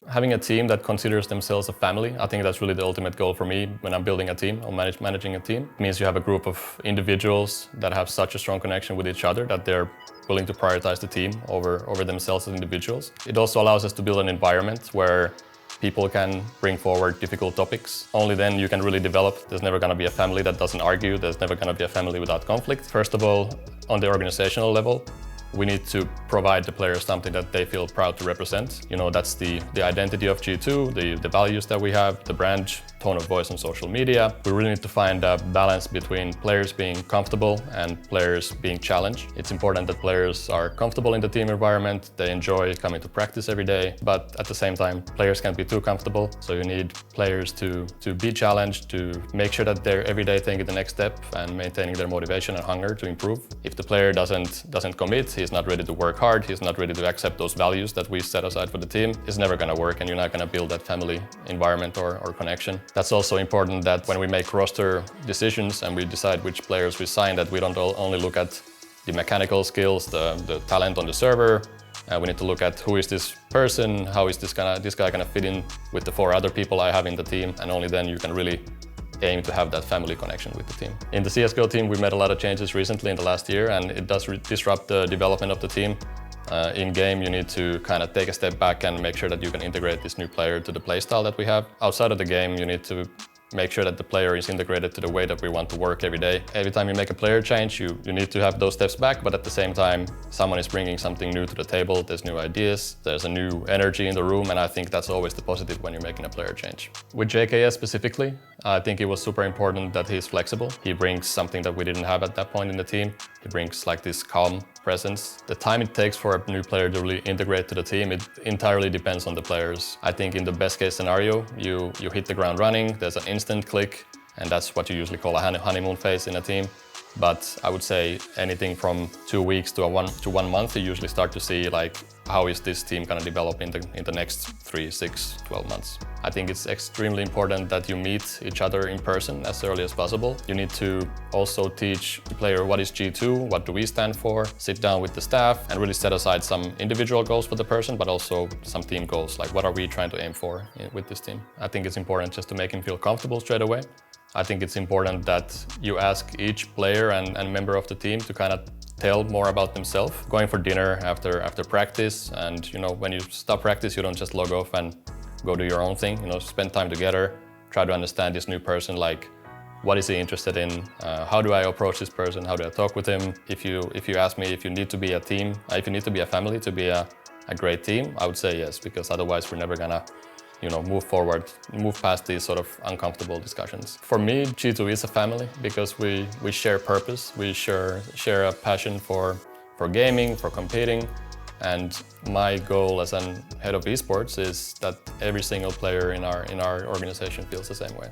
Having a team that considers themselves a family, I think that's really the ultimate goal for me when I'm building a team or managing a team. It means you have a group of individuals that have such a strong connection with each other that they're willing to prioritize the team over themselves as individuals. It also allows us to build an environment where people can bring forward difficult topics. Only then you can really develop. There's never going to be a family that doesn't argue. There's never going to be a family without conflict. First of all, on the organizational level, we need to provide the players something that they feel proud to represent. You know, that's the identity of G2, the values that we have, the brand, tone of voice on social media. We really need to find a balance between players being comfortable and players being challenged. It's important that players are comfortable in the team environment, they enjoy coming to practice every day, but at the same time, players can't be too comfortable. So you need players to be challenged, to make sure that they're every day taking the next step and maintaining their motivation and hunger to improve. If the player doesn't commit, he's not ready to work hard, he's not ready to accept those values that we set aside for the team, it's never going to work and you're not going to build that family environment or connection. That's also important that when we make roster decisions and we decide which players we sign, that we don't only look at the mechanical skills, the talent on the server. We need to look at who is this person, how is this guy gonna fit in with the 4 other people I have in the team, and only then you can really aim to have that family connection with the team. In the CSGO team, we made a lot of changes recently in the last year, and it does disrupt the development of the team. In game, you need to kind of take a step back and make sure that you can integrate this new player to the playstyle that we have. Outside of the game, you need to make sure that the player is integrated to the way that we want to work every day. Every time you make a player change, you need to have those steps back, but at the same time, someone is bringing something new to the table, there's new ideas, there's a new energy in the room, and I think that's always the positive when you're making a player change. With JKS specifically, I think it was super important that he's flexible. He brings something that we didn't have at that point in the team. He brings like this calm presence. The time it takes for a new player to really integrate to the team, it entirely depends on the players. I think in the best case scenario, you hit the ground running, there's an instant click, and that's what you usually call a honeymoon phase in a team. But I would say anything from 2 weeks to 1 month, you usually start to see like, how is this team going to develop in the next 3, 6, 12 months. I think it's extremely important that you meet each other in person as early as possible. You need to also teach the player what is G2, what do we stand for, sit down with the staff and really set aside some individual goals for the person, but also some team goals, like what are we trying to aim for with this team. I think it's important just to make him feel comfortable straight away. I think it's important that you ask each player and member of the team to kind of tell more about themselves. Going for dinner after practice, and you know, when you stop practice, you don't just log off and go do your own thing. You know, spend time together, try to understand this new person, like what is he interested in, how do I approach this person, how do I talk with him. If you ask me if you need to be a team, if you need to be a family to be a great team, I would say yes, because otherwise we're never gonna move forward, move past these sort of uncomfortable discussions. For me, G2 is a family because we share purpose, we share a passion for gaming, for competing, and my goal as an head of esports is that every single player in our organization feels the same way.